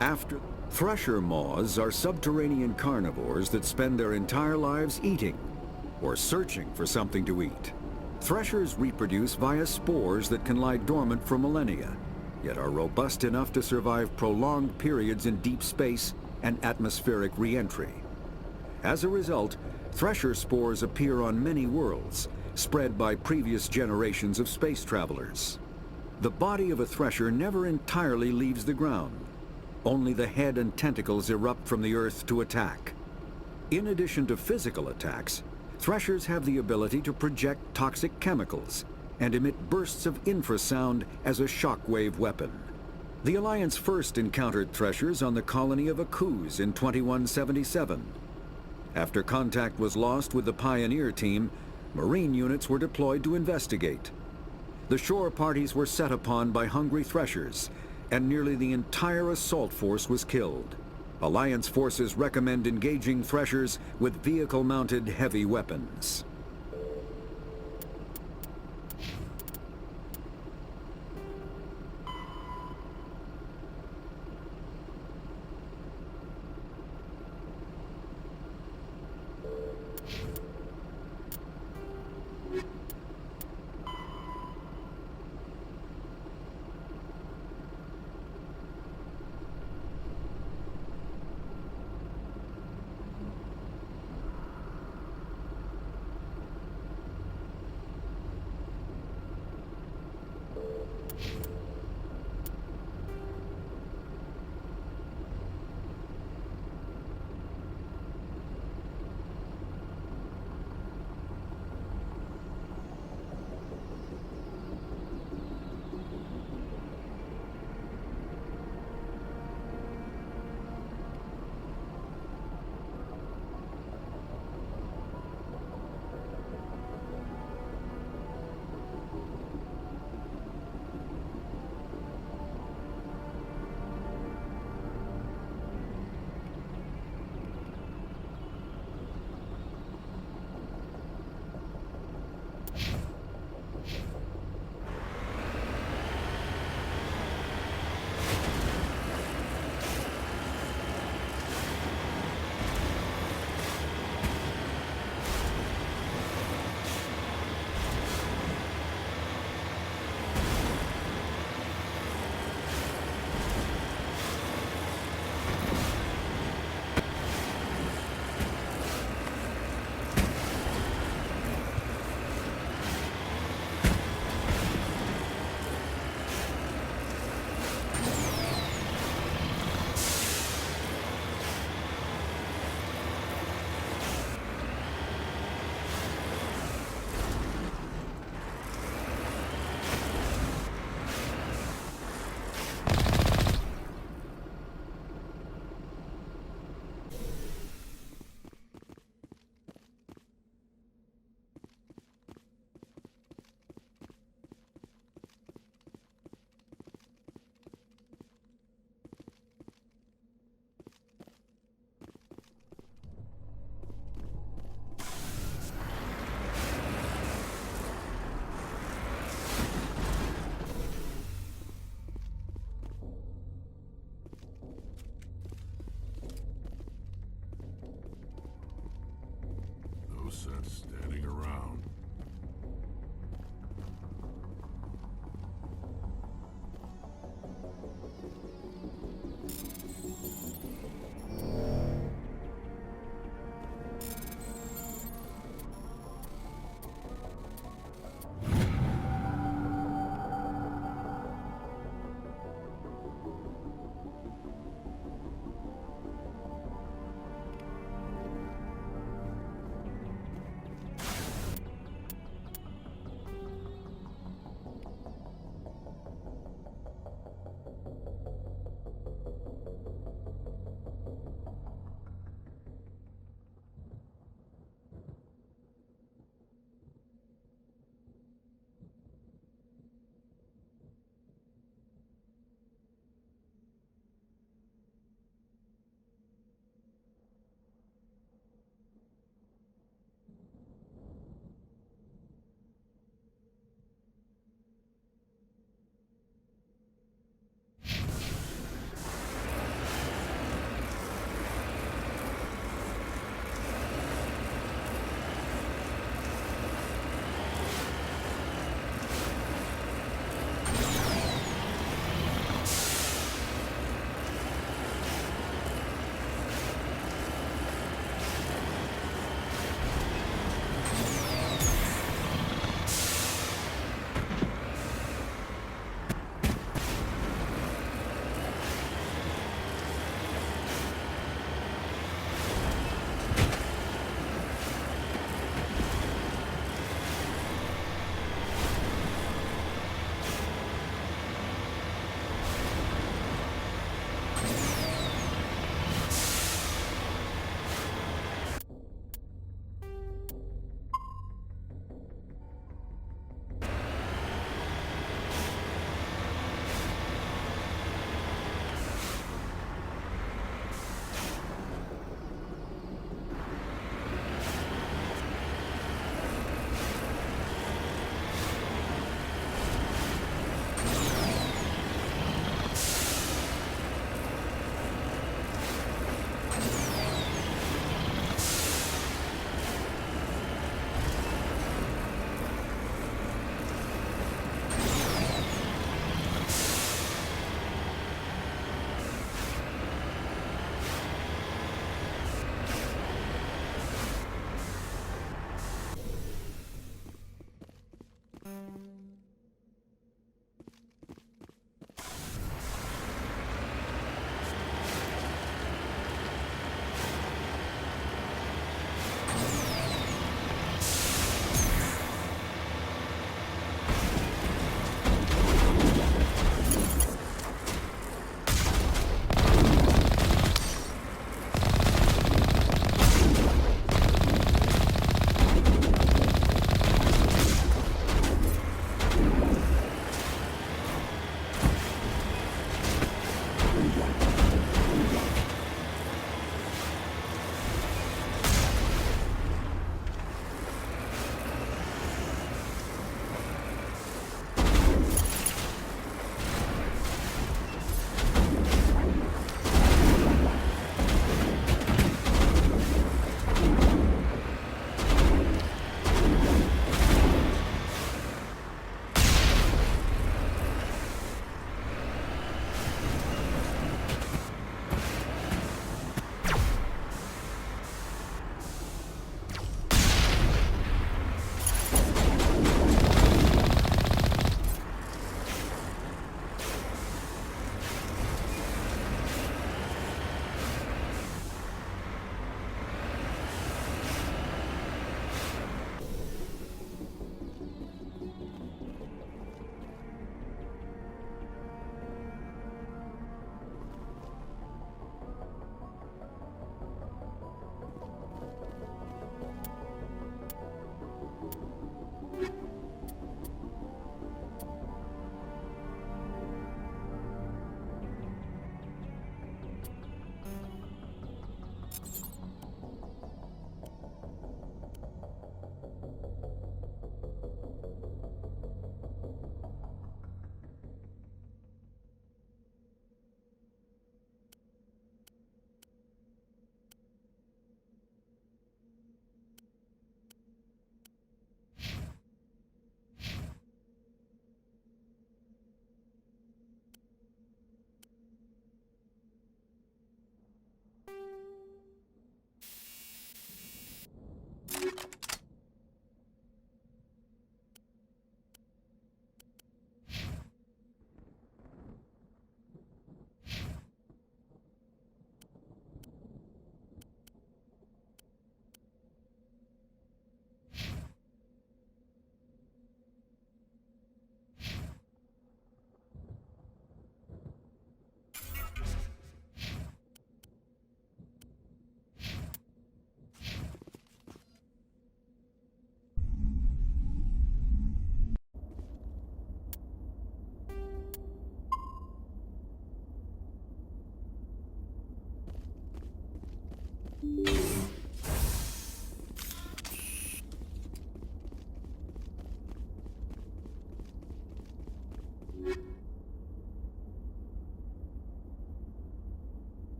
After thresher moths are subterranean carnivores that spend their entire lives eating or searching for something to eat. Threshers reproduce via spores that can lie dormant for millennia, yet are robust enough to survive prolonged periods in deep space and atmospheric re-entry. As a result, thresher spores appear on many worlds, spread by previous generations of space travelers. The body of a thresher never entirely leaves the ground. Only the head and tentacles erupt from the Earth to attack. In addition to physical attacks, threshers have the ability to project toxic chemicals and emit bursts of infrasound as a shockwave weapon. The Alliance first encountered threshers on the colony of Akuz in 2177. After contact was lost with the Pioneer team, Marine units were deployed to investigate. The shore parties were set upon by hungry threshers, and nearly the entire assault force was killed. Alliance forces recommend engaging threshers with vehicle-mounted heavy weapons.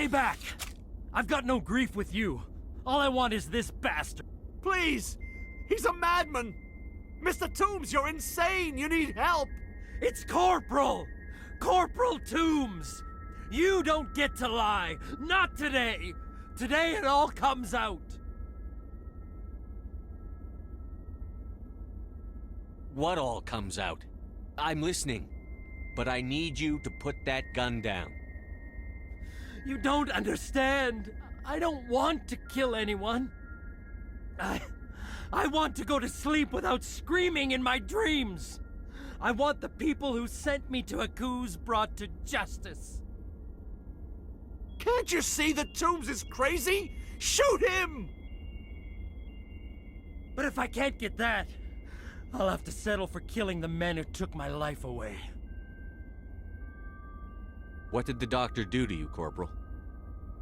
Stay back! I've got no grief with you. All I want is this bastard. Please! He's a madman! Mr. Toombs, you're insane! You need help! It's Corporal! Corporal Toombs! You don't get to lie! Not today! Today it all comes out! What all comes out? I'm listening. But I need you to put that gun down. You don't understand. I don't want to kill anyone. I want to go to sleep without screaming in my dreams. I want the people who sent me to Akuz brought to justice. Can't you see that Toombs is crazy? Shoot him! But if I can't get that, I'll have to settle for killing the men who took my life away. What did the doctor do to you, Corporal?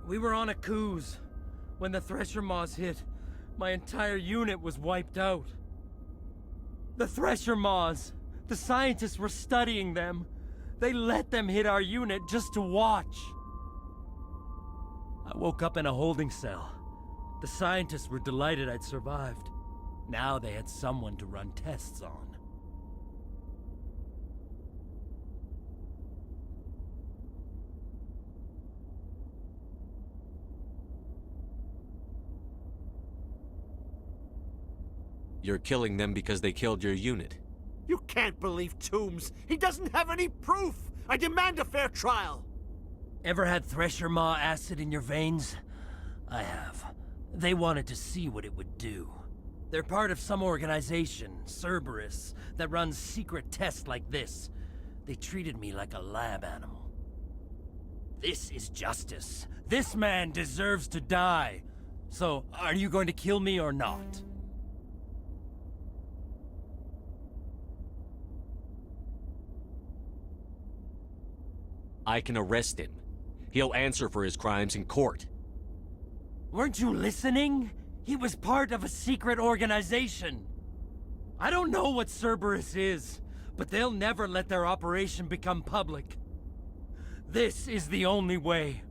We were on Akuz. When the Thresher Maws hit, my entire unit was wiped out. The Thresher Maws, the scientists were studying them. They let them hit our unit just to watch. I woke up in a holding cell. The scientists were delighted I'd survived. Now they had someone to run tests on. You're killing them because they killed your unit. You can't believe Toombs! He doesn't have any proof! I demand a fair trial! Ever had Thresher Maw acid in your veins? I have. They wanted to see what it would do. They're part of some organization, Cerberus, that runs secret tests like this. They treated me like a lab animal. This is justice. This man deserves to die. So, are you going to kill me or not? I can arrest him. He'll answer for his crimes in court. Weren't you listening? He was part of a secret organization. I don't know what Cerberus is, but they'll never let their operation become public. This is the only way.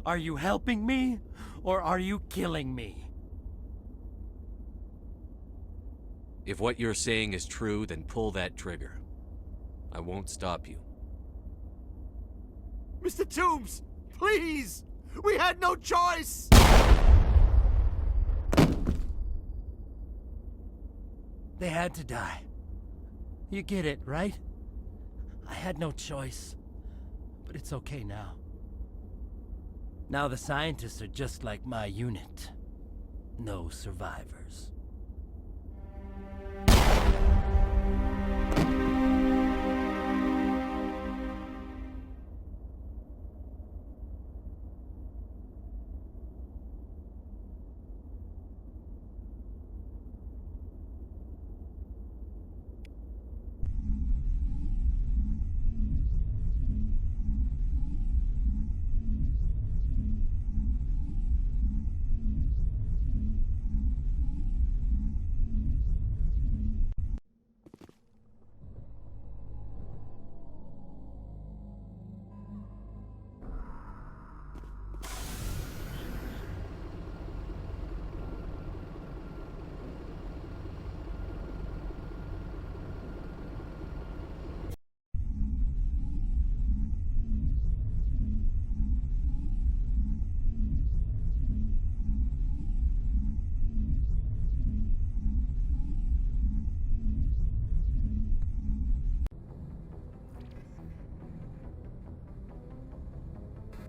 Are you helping me, or are you killing me? If what you're saying is true, then pull that trigger. I won't stop you. Mr. Toombs, please! We had no choice! They had to die. You get it, right? I had no choice. But it's okay now. Now the scientists are just like my unit. No survivors.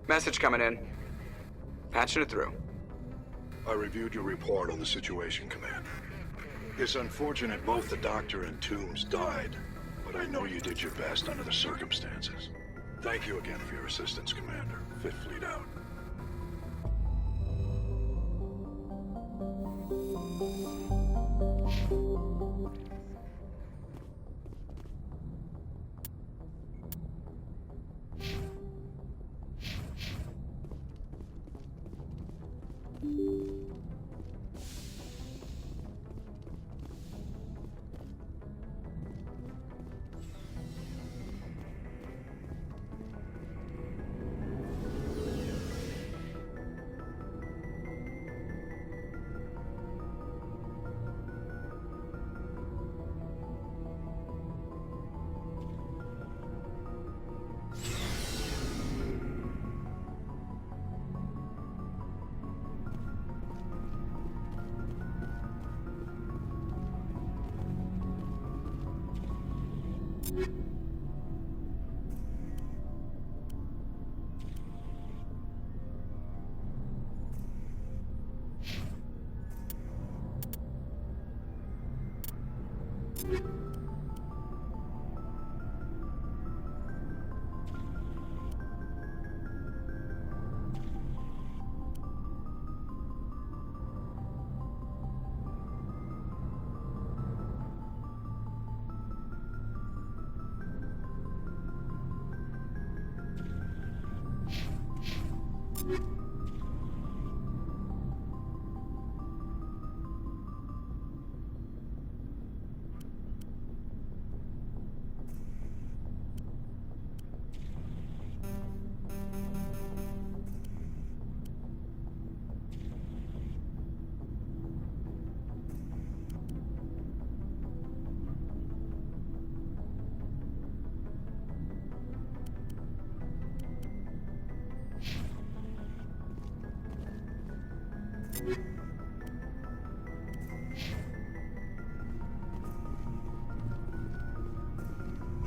Message coming in. Patching it through. I reviewed your report on the situation, Commander. It's unfortunate both the Doctor and Toombs died, but I know you did your best under the circumstances. Thank you again for your assistance, Commander. Fifth Fleet out.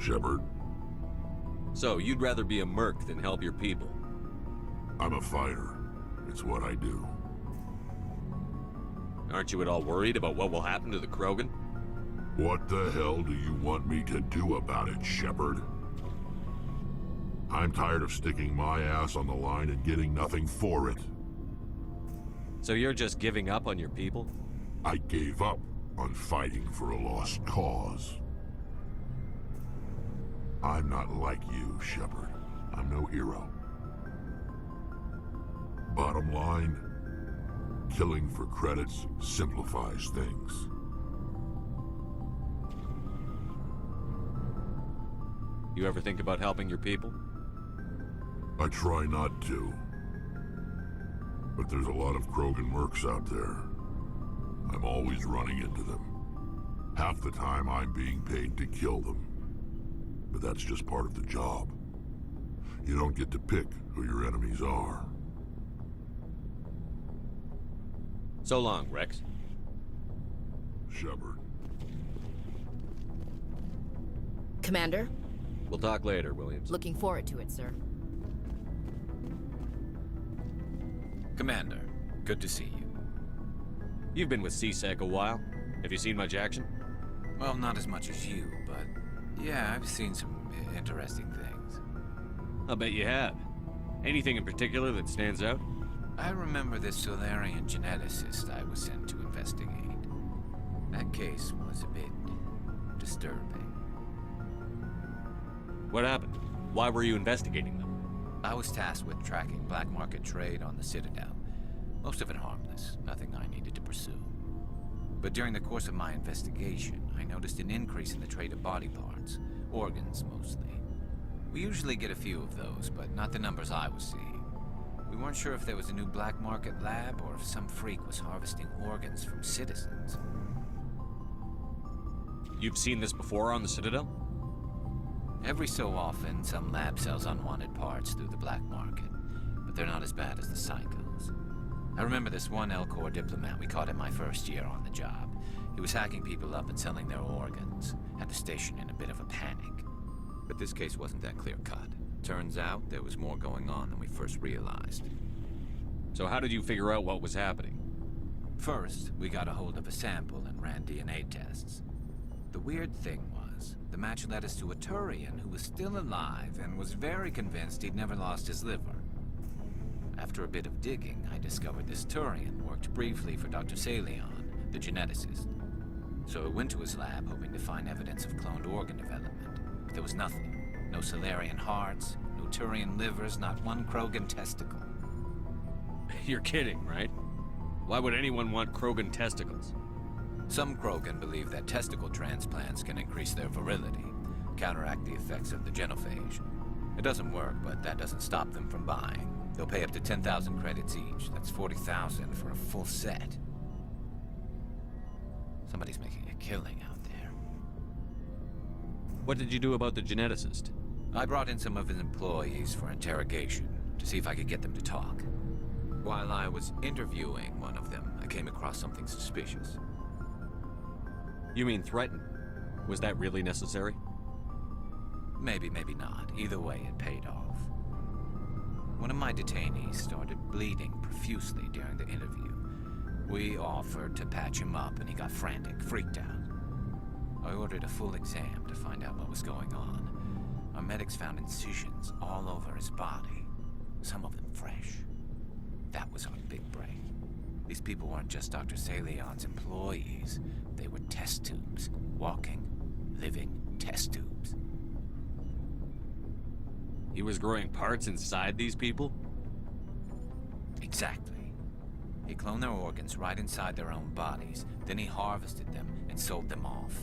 Shepard, So, you'd rather be a merc than help your people? I'm a fighter. It's what I do. Aren't you at all worried about what will happen to the Krogan? What the hell do you want me to do about it, Shepard? I'm tired of sticking my ass on the line and getting nothing for it. So you're just giving up on your people? I gave up on fighting for a lost cause. I'm not like you, Shepard. I'm no hero. Bottom line, killing for credits simplifies things. You ever think about helping your people? I try not to. But there's a lot of Krogan mercs out there. I'm always running into them. Half the time I'm being paid to kill them. But that's just part of the job. You don't get to pick who your enemies are. So long, Rex. Shepard. Commander, We'll talk later, Williams. looking forward to it, sir. Commander, good to see you. You've been with CSEC a while. Have you seen much action? Well, not as much as you, but yeah, I've seen some interesting things. I'll bet you have. Anything in particular that stands out? I remember this Solarian geneticist I was sent to investigate. That case was a bit disturbing. What happened? Why were you investigating them? I was tasked with tracking black market trade on the Citadel. Most of it harmless, nothing I needed to pursue. But during the course of my investigation, I noticed an increase in the trade of body parts, organs mostly. We usually get a few of those, but not the numbers I was seeing. We weren't sure if there was a new black market lab or if some freak was harvesting organs from citizens. You've seen this before on the Citadel? Every so often, some lab sells unwanted parts through the black market, but they're not as bad as the psychos. I remember this one Elcor diplomat we caught in my first year on the job. He was hacking people up and selling their organs. Had the station in a bit of a panic. But this case wasn't that clear-cut. Turns out there was more going on than we first realized. So how did you figure out what was happening? First, we got a hold of a sample and ran DNA tests. The weird thing was, the match led us to a Turian who was still alive and was very convinced he'd never lost his liver. After a bit of digging, I discovered this Turian worked briefly for Dr. Salion, the geneticist. So I went to his lab hoping to find evidence of cloned organ development. But there was nothing. No Solarian hearts, no Turian livers, not one Krogan testicle. You're kidding, right? Why would anyone want Krogan testicles? Some Krogan believe that testicle transplants can increase their virility, counteract the effects of the genophage. It doesn't work, but that doesn't stop them from buying. They'll pay up to 10,000 credits each. That's 40,000 for a full set. Somebody's making a killing out there. What did you do about the geneticist? I brought in some of his employees for interrogation, to see if I could get them to talk. While I was interviewing one of them, I came across something suspicious. You mean threaten? Was that really necessary? Maybe, maybe not. Either way, it paid off. One of my detainees started bleeding profusely during the interview. We offered to patch him up, and he got frantic, freaked out. I ordered a full exam to find out what was going on. Our medics found incisions all over his body, some of them fresh. That was our big break. These people weren't just Dr. Salion's employees. They were test tubes. Walking, living test tubes. He was growing parts inside these people? Exactly. He cloned their organs right inside their own bodies. Then he harvested them and sold them off.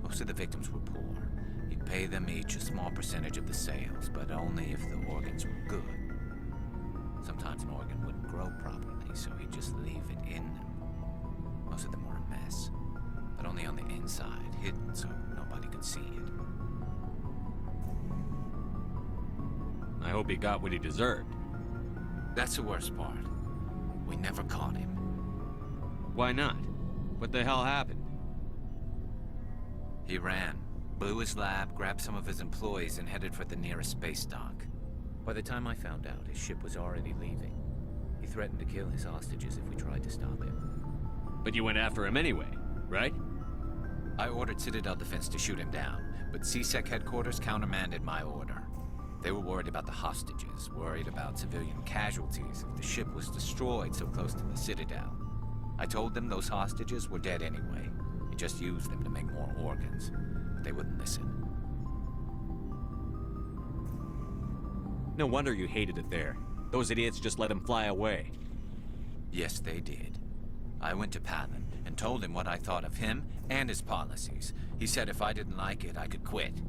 Most of the victims were poor. He'd pay them each a small percentage of the sales, but only if the organs were good. Sometimes an organ wouldn't grow properly, so he'd just leave it in them. Most of them were a mess, but only on the inside, hidden so nobody could see it. I hope he got what he deserved. That's the worst part. We never caught him. Why not? What the hell happened? He ran, blew his lab, grabbed some of his employees, and headed for the nearest space dock. By the time I found out, his ship was already leaving. He threatened to kill his hostages if we tried to stop him. But you went after him anyway, right? I ordered Citadel Defense to shoot him down, but CSEC headquarters countermanded my order. They were worried about the hostages, worried about civilian casualties if the ship was destroyed so close to the Citadel. I told them those hostages were dead anyway. He just used them to make more organs. But they wouldn't listen. No wonder you hated it there. Those idiots just let him fly away. Yes, they did. I went to Palin and told him what I thought of him and his policies. He said if I didn't like it, I could quit.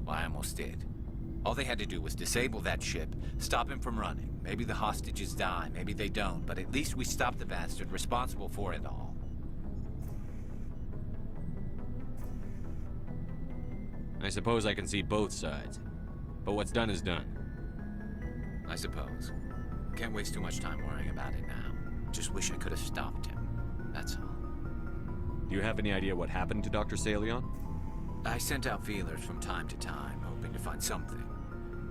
Well, I almost did. All they had to do was disable that ship, stop him from running. Maybe the hostages die, maybe they don't, but at least we stopped the bastard responsible for it all. I suppose I can see both sides. But what's done is done. I suppose. Can't waste too much time worrying about it now. Just wish I could have stopped him. That's all. Do you have any idea what happened to Dr. Salion? I sent out feelers from time to time, hoping to find something.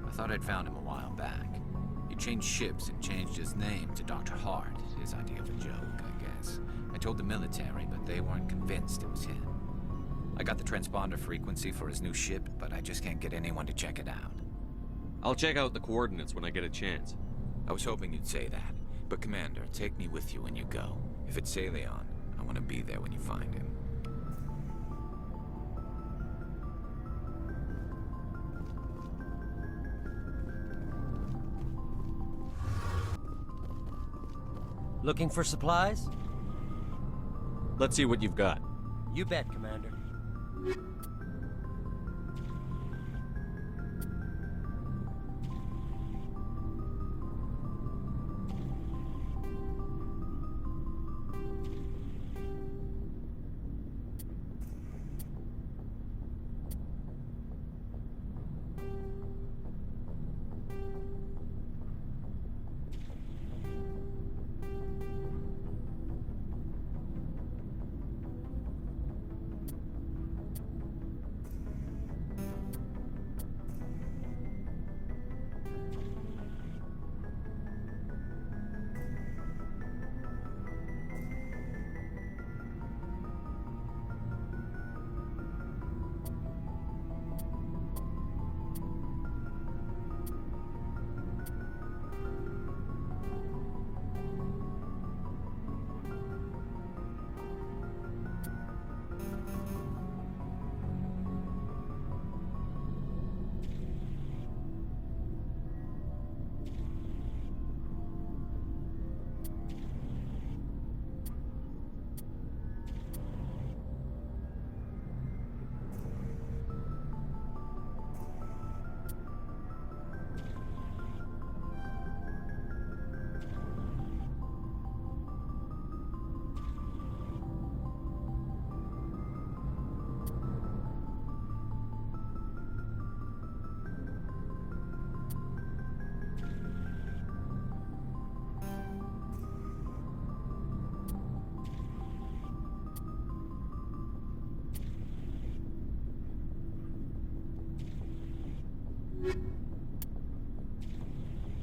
I thought I'd found him a while back. He changed ships and changed his name to Dr. Hart, his idea of a joke, I guess. I told the military, but they weren't convinced it was him. I got the transponder frequency for his new ship, but I just can't get anyone to check it out. I'll check out the coordinates when I get a chance. I was hoping you'd say that. But Commander, take me with you when you go. If it's Salion, I want to be there when you find him. Looking for supplies? Let's see what you've got. You bet, Commander.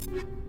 Copy.